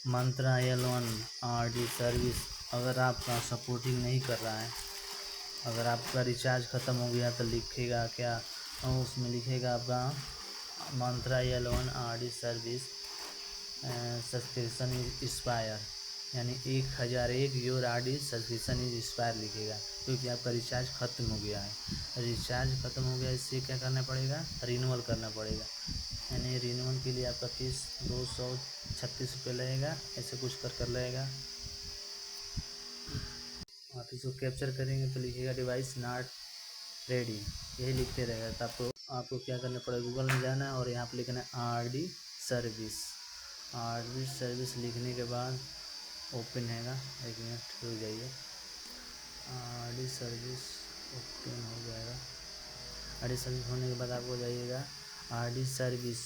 मंत्रा L1 RD service अगर आपका supporting नहीं कर रहा है, अगर आपका रिचार्ज ख़त्म हो गया तो लिखेगा क्या, उसमें लिखेगा आपका मंत्रा L1 RD service subscription is expire, यानी 1001 your RD subscription is expire लिखेगा, क्योंकि आपका रिचार्ज ख़त्म हो गया है। रिचार्ज ख़त्म हो गया, इससे क्या करना पड़ेगा, रिन्यूअल करना पड़ेगा। यानी रिन्यूअल के लिए आपका फीस 236 रुपये लगेगा, ऐसे कुछ कर लगेगा। आप इसको कैप्चर करेंगे तो लिखेगा डिवाइस नॉट रेडी, यही लिखते रहेगा। तो आपको क्या करना पड़ेगा, गूगल में जाना है और यहाँ पर लिखना है RD सर्विस। RD सर्विस लिखने के बाद ओपन हैगा, एक मिनट रुक जाइए। RD सर्विस ओपन हो जाएगा। RD सर्विस होने के बाद आपको जाइएगा RD सर्विस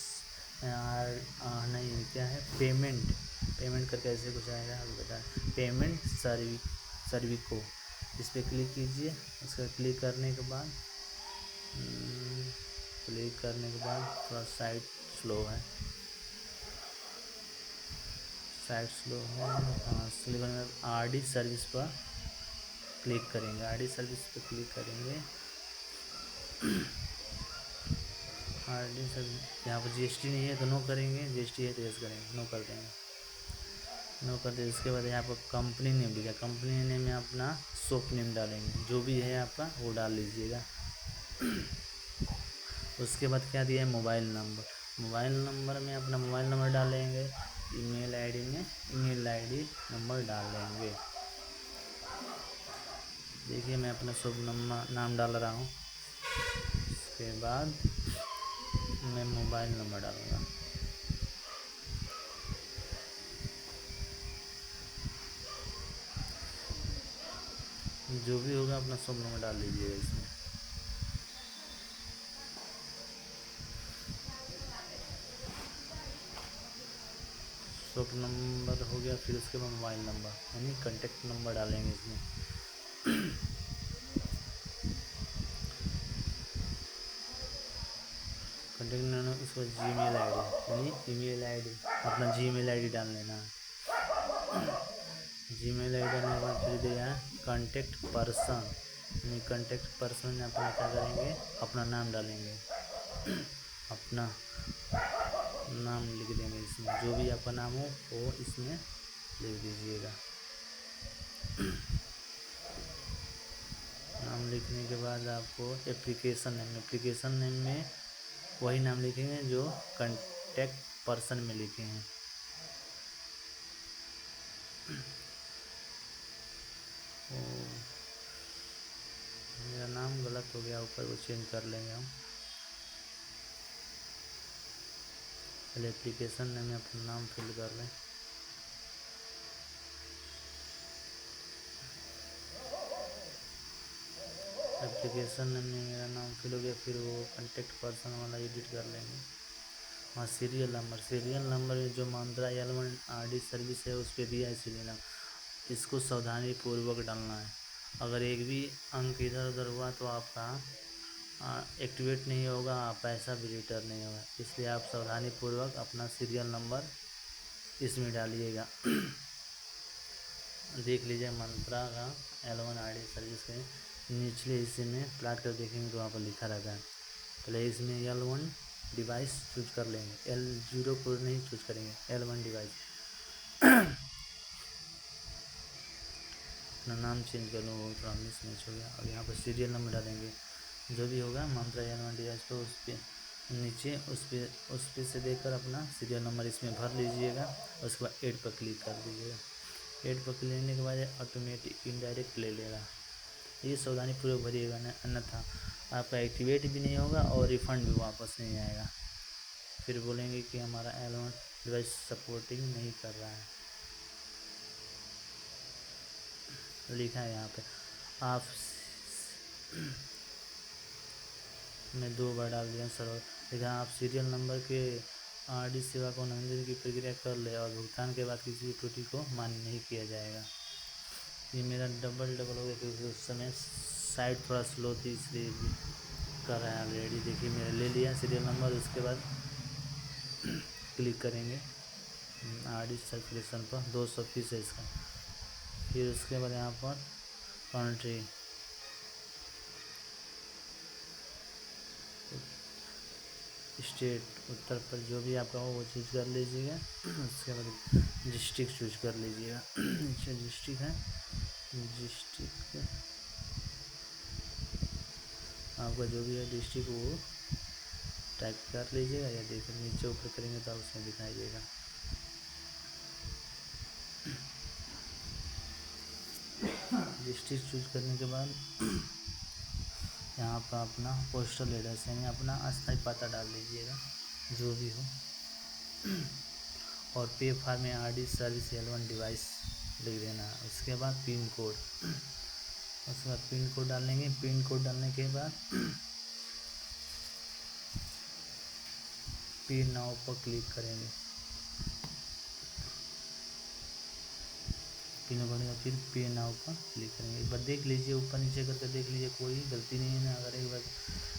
नहीं क्या है, पेमेंट करके ऐसे कुछ आएगा, अभी बता पेमेंट सर्विको, इस पर क्लिक कीजिए। उसका क्लिक करने के बाद थोड़ा साइट स्लो है, हाँ स्लो है। RD सर्विस पर क्लिक करेंगे, RD सर्विस पर क्लिक करेंगे। RD सर्विस यहाँ पर GST नहीं है तो नो करेंगे, GST है तो यस करेंगे, नो कर देंगे, नो कर दे। उसके बाद यहाँ पर कंपनी नेम लिखा, कंपनी नेम में अपना शॉप नेम डालेंगे, जो भी है आपका वो डाल लीजिएगा। उसके बाद क्या दिया है, मोबाइल नंबर में अपना मोबाइल नंबर डालेंगे। ईमेल आईडी में ईमेल आईडी नंबर डाल देंगे। देखिए मैं अपना शुभ नाम डाल रहा हूँ। उसके बाद मैं मोबाइल नंबर डालूँगा। जो भी होगा अपना शुभ नंबर डाल लीजिएगा इसमें। शुभ नंबर हो गया, फिर उसके बाद मोबाइल नंबर यानी कॉन्टेक्ट नंबर डालेंगे इसमें। कॉन्टेक्ट नंबर, उसके बाद जीमेल आईडी यानी ईमेल आईडी, अपना जीमेल आईडी डाल लेना है। जीमेल आईडी डालने के बाद फिर दिया है कॉन्टेक्ट पर्सन, यानी कॉन्टेक्ट पर्सन में अपना क्या करेंगे, अपना नाम डालेंगे। अपना नाम लिख देंगे इसमें, जो भी आपका नाम हो वो इसमें लिख दीजिएगा। नाम लिखने के बाद आपको एप्लीकेशन नेम में वही नाम लिखेंगे जो कॉन्टेक्ट पर्सन में लिखे हैं। मेरा नाम गलत हो गया ऊपर, वो चेंज कर लेंगे हम। पहले एप्लीकेशन नेम में अपना नाम फिल कर लें। एप्लीकेशन नेम में मेरा नाम फिल हो गया, फिर वो कॉन्टेक्ट पर्सन वाला एडिट कर लेंगे। हाँ सीरियल नंबर जो मंत्रा L1 RD सर्विस है उस पर दिया है सीरियल नंबर, इसको सावधानी पूर्वक डालना है। अगर एक भी अंक इधर उधर हुआ तो आपका एक्टिवेट नहीं होगा, पैसा भी रिटर्न नहीं होगा, इसलिए आप सावधानी पूर्वक अपना सीरियल नंबर इसमें डालिएगा। देख लीजिए मंत्रा का L1 RD सर्विस के निचले हिस्से में प्लाट कर देखेंगे तो वहाँ पर लिखा रहता है। पहले इसमें L1 डिवाइस चूज कर लेंगे, L0 को नहीं चूज करेंगे, L1 डिवाइस। अपना नाम चेंज कर लूँ, वो थोड़ा मिस मैच हो गया। और यहाँ पर सीरियल नंबर डालेंगे, जो भी होगा मंत्रा L1 डिवाइस पर उस पर नीचे उस पर से देखकर अपना सीरियल नंबर इसमें भर लीजिएगा। उसके बाद ऐड पर क्लिक कर दीजिएगा। ऐड पर क्लिक करने के बाद ऑटोमेटिक इनडायरेक्ट ले लेगा, ये सावधानी पूर्वक भरिएगा, अन्यथा आपका एक्टिवेट भी नहीं होगा और रिफ़ंड भी वापस नहीं आएगा। फिर बोलेंगे कि हमारा L1 डिवाइस सपोर्टिंग नहीं कर रहा है, लिखा है यहाँ पे। आप मैं 2 बार डाल दिया सर, लिखा आप सीरियल नंबर के RD सेवा को निबंधन की प्रक्रिया कर ले और भुगतान के बाद किसी त्रुटि को मान्य नहीं किया जाएगा। ये मेरा डबल हो गया क्योंकि उस समय साइट थोड़ा स्लो थी, इसलिए कर रहा है ऑलरेडी। देखिए मेरा ले लिया सीरियल नंबर, उसके बाद क्लिक करेंगे। RD सर्कुलेशन पर 200 पीस है इसका। फिर उसके बाद यहाँ पर कंट्री स्टेट उत्तर पर जो भी आपका हो वो चूज कर लीजिएगा। उसके बाद डिस्ट्रिक्ट चूज कर लीजिएगा। नीचे डिस्ट्रिक्ट है, डिस्ट्रिक्ट आपका जो भी है डिस्ट्रिक्ट वो टाइप कर लीजिएगा, या देखिए नीचे ऊपर करेंगे तो उसमें दिखाइएगा। डिस्ट्रिक्ट चूज करने के बाद यहाँ पर अपना पोस्टल एड्रेस यानी अपना अस्थायी पता डाल दीजिएगा जो भी हो, और पे फॉर में RD सर्विस L1 डिवाइस लिख देना। उसके बाद पिन कोड, उसके बाद पिन कोड डालेंगे। पिन कोड डालने के बाद पे नाउ पर क्लिक करेंगे। पिन बनेगा, फिर पे नाउ पर क्लिक करेंगे। एक बार देख लीजिए, ऊपर नीचे करके देख लीजिए, कोई गलती नहीं है ना। अगर एक बार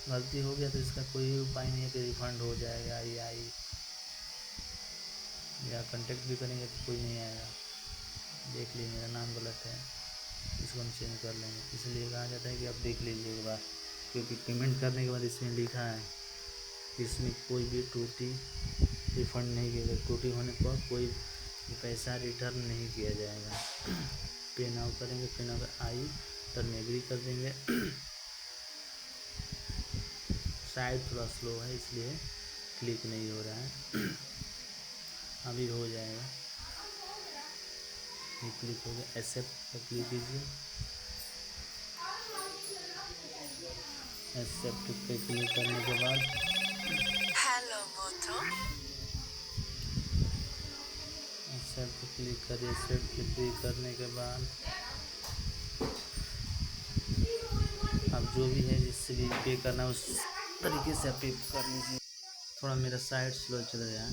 गलती हो गया तो इसका कोई उपाय नहीं है कि रिफंड हो जाएगा या कांटेक्ट भी करेंगे तो कोई नहीं आएगा। देख लीजिए मेरा नाम गलत है, इसको हम चेंज कर लेंगे। इसलिए कहा जाता है कि आप देख लीजिए एक बार, क्योंकि पेमेंट करने के बाद इसमें लिखा है इसमें कोई भी त्रुटि रिफंड नहीं किया जाएगा। त्रुटि होने पर कोई पैसा रिटर्न नहीं किया जाएगा। पे नाउ करेंगे, पे नाउ आई टर्न एग्री कर देंगे। शायद थोड़ा स्लो है इसलिए क्लिक नहीं हो रहा है, अभी हो जाएगा। ये क्लिक हो गया, एक्सेप्ट पर क्लिक कीजिए। एक्सेप्ट पे क्लिक करने के बाद एक्सेप्ट पे क्लिक करिए। एक्सेप्ट पे क्लिक करने के बाद अब जो भी है जिससे भी पे करना उस तरीके से आप पे कर लीजिए। थोड़ा मेरा साइट स्लो चल रहा है,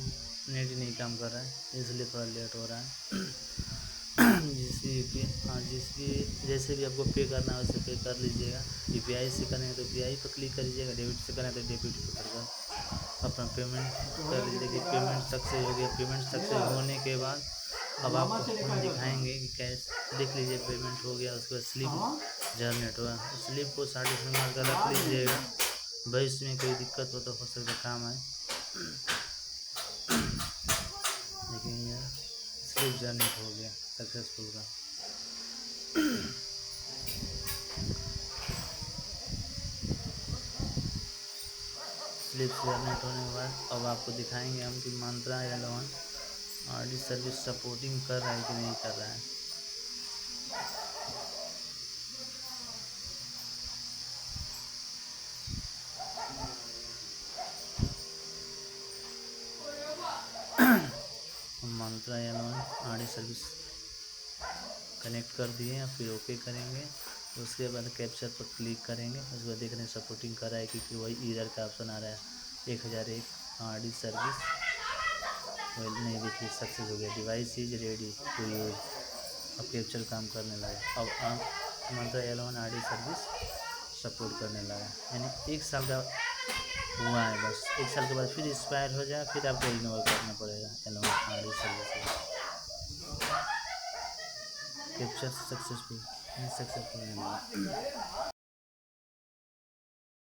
नेट ही नहीं काम कर रहा है, इसलिए थोड़ा लेट हो रहा है। जिस भी जैसे भी आपको पे करना है वैसे पे कर लीजिएगा। UPI से करेंगे तो UPI पर क्लिक कर लीजिएगा, डेबिट से करें तो डेबिट पर कर अपना पेमेंट कर लीजिए। कि पेमेंट सक्सेस हो गया। पेमेंट सक्सेस होने के बाद अब आपको हम दिखाएंगे कि कैसे, देख लीजिए पेमेंट हो गया। उसके बाद स्लिप जनरेट हुआ, स्लिप को साइड मार कर रख लीजिएगा। भविष्य में कोई दिक्कत हो तो हो सकता काम आए। लेकिन यह स्लिप जनरेट हो गया सक्सेसफुल का। स्लिप जनरेट होने के बाद अब आपको दिखाएंगे हम कि मंत्रा L1 RD सर्विस सपोर्टिंग कर रहा है कि नहीं कर रहा है। मंत्रा L1 RD सर्विस कनेक्ट कर दिए या फिर ओके करेंगे। उसके बाद कैप्चर पर क्लिक करेंगे। उसके बाद देखने सपोर्टिंग कर रहा है क्योंकि वही एरर का ऑप्शन आ रहा है 1001 RD सर्विस वही नहीं। देखिए सक्सेस हो गया, device is ready to use. अब कैप्चर काम करने लगा। अब मंत्रा L1 RD सर्विस सपोर्ट करने लगा, यानी 1 साल का हुआ है बस। 1 साल के बाद फिर एक्सपायर हो जाए, फिर आपको रिन्यूअल करना पड़ेगा L1 RD service. Capture successful नहीं लगा।